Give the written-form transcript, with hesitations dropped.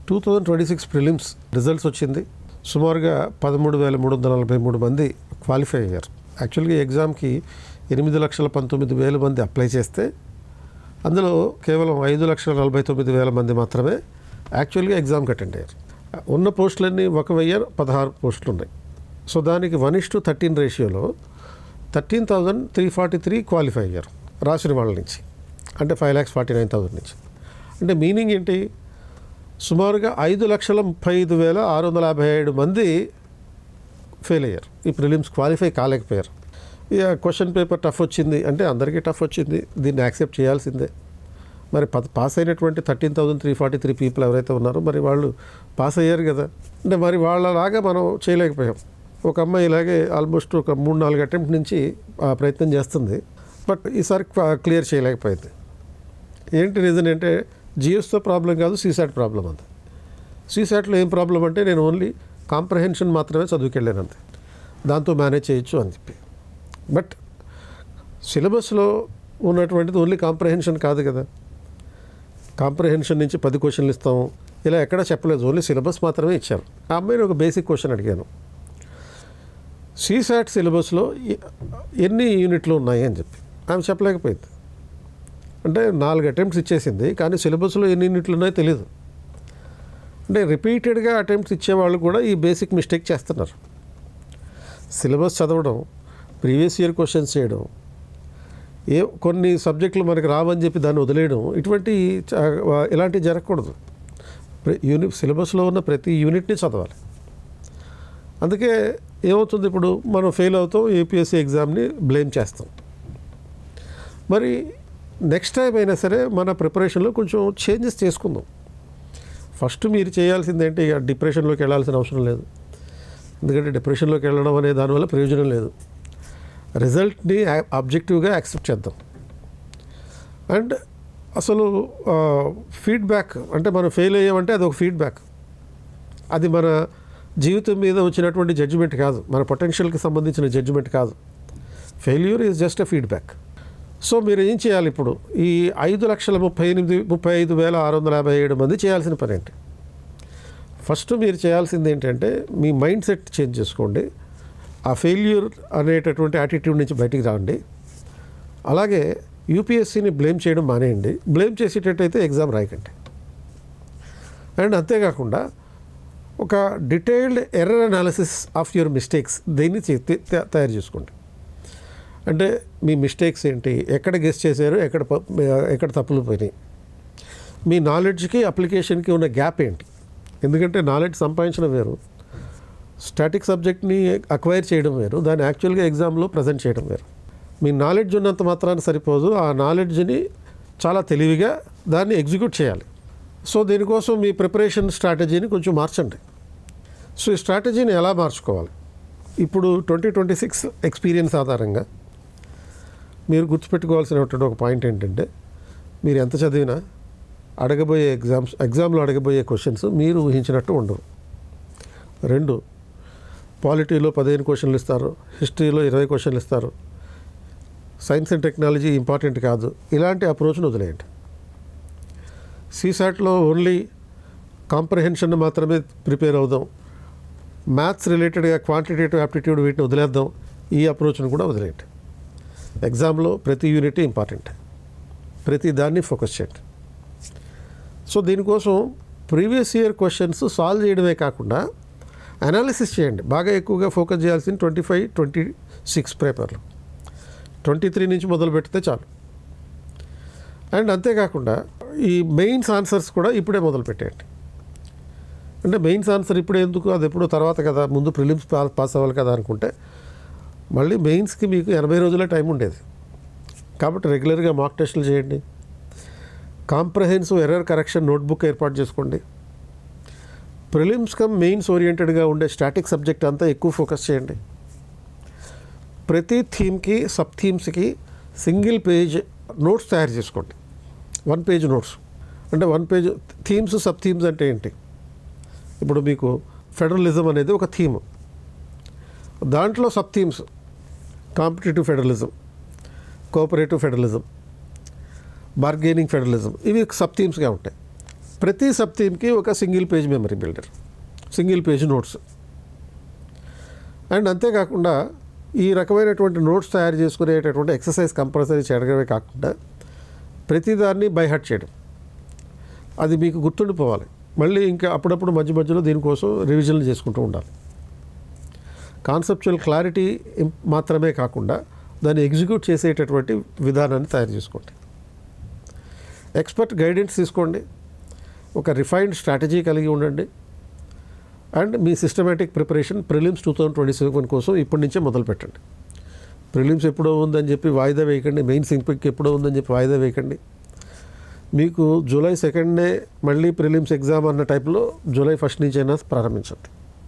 2026 prelims results వచ్చింది. సుమారుగా 13,343 మంది క్వాలిఫై అయ్యారు. యాక్చువల్గా ఈ ఎగ్జామ్కి 8,19,000 మంది అప్లై చేస్తే అందులో కేవలం 5,49,000 మంది మాత్రమే యాక్చువల్గా ఎగ్జామ్కి అటెండ్ అయ్యారు. ఉన్న పోస్టులన్నీ 1,016 పోస్టులు ఉన్నాయి. సో దానికి 1:13 రేషియోలో 13,343 క్వాలిఫై అయ్యారు రాసిన వాళ్ళ నుంచి, అంటే 5,49,000 నుంచి. అంటే మీనింగ్ ఏంటి? సుమారుగా 5,35,657 మంది ఫెయిల్ అయ్యారు. ఈ ప్రిలిమ్స్ క్వాలిఫై కాలేకపోయారు. ఇక క్వశ్చన్ పేపర్ టఫ్ వచ్చింది అంటే అందరికీ టఫ్ వచ్చింది, దీన్ని యాక్సెప్ట్ చేయాల్సిందే. మరి పాస్ అయినటువంటి 13,343 పీపుల్ ఎవరైతే ఉన్నారో మరి వాళ్ళు పాస్ అయ్యారు కదా. అంటే మరి వాళ్ళలాగా మనం చేయలేకపోయాం. ఒక అమ్మాయి ఇలాగే ఆల్మోస్ట్ ఒక 3-4 అటెంప్ట్ నుంచి ప్రయత్నం చేస్తుంది, బట్ ఈసారి క్లియర్ చేయలేకపోయింది. ఏంటి రీజన్ అంటే జిఎస్తో ప్రాబ్లం కాదు, సీసాట్ ప్రాబ్లం అంతే. సీసాట్లో ఏం ప్రాబ్లం అంటే నేను ఓన్లీ కాంప్రహెన్షన్ మాత్రమే చదువుకెళ్ళాను అంతే, దాంతో మేనేజ్ చేయొచ్చు అని చెప్పి. బట్ సిలబస్లో ఉన్నటువంటిది ఓన్లీ కాంప్రహెన్షన్ కాదు కదా. కాంప్రహెన్షన్ నుంచి 10 క్వశ్చన్లు ఇస్తాము ఇలా ఎక్కడా చెప్పలేదు, ఓన్లీ సిలబస్ మాత్రమే ఇచ్చారు. ఆ అమ్మాయిని ఒక బేసిక్ క్వశ్చన్ అడిగాను, సీసాట్ సిలబస్లో ఎన్ని యూనిట్లు ఉన్నాయి అని చెప్పి. ఆమె చెప్పలేకపోయింది. అంటే 4 అటెంప్ట్స్ ఇచ్చేసింది, కానీ సిలబస్లో ఎన్ని యూనిట్లు ఉన్నాయో తెలియదు. అంటే రిపీటెడ్గా అటెంప్ట్స్ ఇచ్చేవాళ్ళు కూడా ఈ బేసిక్ మిస్టేక్ చేస్తున్నారు. సిలబస్ చదవడం, ప్రీవియస్ ఇయర్ క్వశ్చన్స్ చేయడం, కొన్ని సబ్జెక్టులు మనకి రావని చెప్పి దాన్ని వదిలేయడం, ఇలాంటివి జరగకూడదు. సిలబస్లో ఉన్న ప్రతి యూనిట్ని చదవాలి. అందుకే ఏమవుతుంది, ఇప్పుడు మనం ఫెయిల్ అవుతాం, ఏపీఎస్సీ ఎగ్జామ్ని బ్లేమ్ చేస్తాం. మరి నెక్స్ట్ టైం అయినా సరే మన ప్రిపరేషన్లో కొంచెం చేంజెస్ చేసుకుందాం. ఫస్ట్ మీరు చేయాల్సింది ఏంటి, ఇక డిప్రెషన్లోకి వెళ్ళాల్సిన అవసరం లేదు. ఎందుకంటే డిప్రెషన్లోకి వెళ్ళడం అనే దానివల్ల ప్రయోజనం లేదు. రిజల్ట్ని ఆబ్జెక్టివ్గా యాక్సెప్ట్ చేద్దాం. అండ్ అసలు ఫీడ్బ్యాక్ అంటే మనం ఫెయిల్ అయ్యామంటే అది ఒక ఫీడ్బ్యాక్. అది మన జీవితం మీద వచ్చినటువంటి జడ్జిమెంట్ కాదు, మన పొటెన్షియల్కి సంబంధించిన జడ్జిమెంట్ కాదు. Failure is just a feedback. So మీరు ఏం చేయాలి ఇప్పుడు? ఈ 5,35,657 మంది చేయాల్సిన పని ఏంటి? ఫస్ట్ మీరు చేయాల్సింది ఏంటంటే మీ మైండ్ సెట్ చేంజ్ చేసుకోండి. ఆ ఫెయిల్యూర్ అనేటటువంటి యాటిట్యూడ్ నుంచి బయటికి రాండి. అలాగే యూపీఎస్సీని బ్లేమ్ చేయడం మానేయండి. బ్లేమ్ చేసేటట్టయితే ఎగ్జామ్ రాయకండి. అండ్ అంతేకాకుండా ఒక detailed error analysis of your mistakes దీన్ని తయారు చేసుకోండి. అంటే మీ మిస్టేక్స్ ఏంటి, ఎక్కడ గెస్ చేశారు, ఎక్కడ తప్పులు పోయినాయి, మీ నాలెడ్జ్కి అప్లికేషన్కి ఉన్న గ్యాప్ ఏంటి. ఎందుకంటే నాలెడ్జ్ సంపాదించడం వేరు, స్టాటిక్ సబ్జెక్ట్ని అక్వైర్ చేయడం వేరు, దాన్ని యాక్చువల్గా ఎగ్జామ్లో ప్రజెంట్ చేయడం వేరు. మీ నాలెడ్జ్ ఉన్నంత మాత్రాన్ని సరిపోదు, ఆ నాలెడ్జ్ని చాలా తెలివిగా దాన్ని ఎగ్జిక్యూట్ చేయాలి. సో దీనికోసం మీ ప్రిపరేషన్ స్ట్రాటజీని కొంచెం మార్చండి. సో ఈ స్ట్రాటజీని ఎలా మార్చుకోవాలి? ఇప్పుడు 2026 ఎక్స్పీరియన్స్ ఆధారంగా మీరు గుర్తుపెట్టుకోవాల్సినటువంటి ఒక పాయింట్ ఏంటంటే, మీరు ఎంత చదివినా అడగబోయే ఎగ్జామ్లో అడగబోయే క్వశ్చన్స్ మీరు ఊహించినట్టు ఉండవు. 2, పాలిటీలో 15 క్వశ్చన్లు ఇస్తారు, హిస్టరీలో 20 క్వశ్చన్లు ఇస్తారు, సైన్స్ అండ్ టెక్నాలజీ ఇంపార్టెంట్ కాదు. ఇలాంటి అప్రోచ్ను వదిలేయండి. సీసాట్లో ఓన్లీ కాంప్రహెన్షన్ మాత్రమే ప్రిపేర్ అవుదాం, మ్యాథ్స్ రిలేటెడ్గా క్వాంటిటేటివ్ యాప్టిట్యూడ్ వీటిని వదిలేద్దాం, ఈ అప్రోచ్ను కూడా వదిలేయండి. ఎగ్జామ్లో ప్రతి యూనిట్ ఇంపార్టెంట్, ప్రతి దాన్ని ఫోకస్ చేయండి. సో దీనికోసం ప్రీవియస్ ఇయర్ క్వశ్చన్స్ సాల్వ్ చేయడమే కాకుండా అనాలిసిస్ చేయండి. బాగా ఎక్కువగా ఫోకస్ చేయాల్సింది 25, 26 పేపర్లు, 23 నుంచి మొదలు పెడితే చాలు. అండ్ అంతేకాకుండా ఈ మెయిన్స్ ఆన్సర్స్ కూడా ఇప్పుడే మొదలు పెట్టేయండి. అంటే మెయిన్స్ ఆన్సర్ ఇప్పుడే ఎందుకు, అది ఎప్పుడో తర్వాత కదా, ముందు ప్రిలిమ్స్ పాస్ అవ్వాలి కదా అనుకుంటే మళ్ళీ మెయిన్స్కి మీకు 80 రోజుల టైం ఉండేది. కాబట్టి రెగ్యులర్గా మాక్ టెస్టులు చేయండి. కాంప్రహెన్సివ్ ఎర్రర్ కరెక్షన్ నోట్బుక్ ఏర్పాటు చేసుకోండి. ప్రిలిమ్స్ కమ్ మెయిన్స్ ఓరియంటెడ్గా ఉండే స్టాటిక్ సబ్జెక్ట్ అంతా ఎక్కువ ఫోకస్ చేయండి. ప్రతి థీమ్కి, సబ్ థీమ్స్కి సింగిల్ పేజ్ నోట్స్ తయారు చేసుకోండి. 1 పేజ్ నోట్స్ అంటే 1 పేజ్ థీమ్స్, సబ్ థీమ్స్ అంటే ఏంటి? ఇప్పుడు మీకు ఫెడరలిజం అనేది ఒక థీమ్, దాంట్లో sub themes competitive federalism, cooperative federalism, bargaining federalism, ఇవి సబ్ థీమ్స్గా ఉంటాయి. ప్రతి సబ్ థీమ్కి ఒక single page memory builder, single page notes. And అంతేకాకుండా ఈ రకమైనటువంటి నోట్స్ తయారు చేసుకునేటటువంటి ఎక్సర్సైజ్ కంపల్సరీ చేయడమే కాకుండా ప్రతిదాన్ని బై హార్ట్ చేయడం, అది మీకు గుర్తుండిపోవాలి. మళ్ళీ ఇంకా అప్పుడప్పుడు మధ్య మధ్యలో దీనికోసం రివిజన్లు చేసుకుంటూ ఉండాలి. కాన్సెప్చువల్ క్లారిటీ మాత్రమే కాకుండా దాన్ని ఎగ్జిక్యూట్ చేసేటటువంటి విధానాన్ని తయారు చేసుకోండి. ఎక్స్పర్ట్ గైడెన్స్ తీసుకోండి. ఒక రిఫైన్డ్ స్ట్రాటజీ కలిగి ఉండండి. And me systematic preparation prelims 2027 కోసం ఇప్పటి నుంచే మొదలు పెట్టండి. ప్రిలిమ్స్ ఎప్పుడో ఉందని చెప్పి వాయిదా వేయకండి. మెయిన్స్ ఎప్పుడో ఉందని చెప్పి వాయిదా వేయకండి. మీకు జూలై 2 మళ్ళీ ప్రిలిమ్స్ ఎగ్జామ్ అన్న టైప్లో జూలై 1 నుంచైనా ప్రారంభించండి.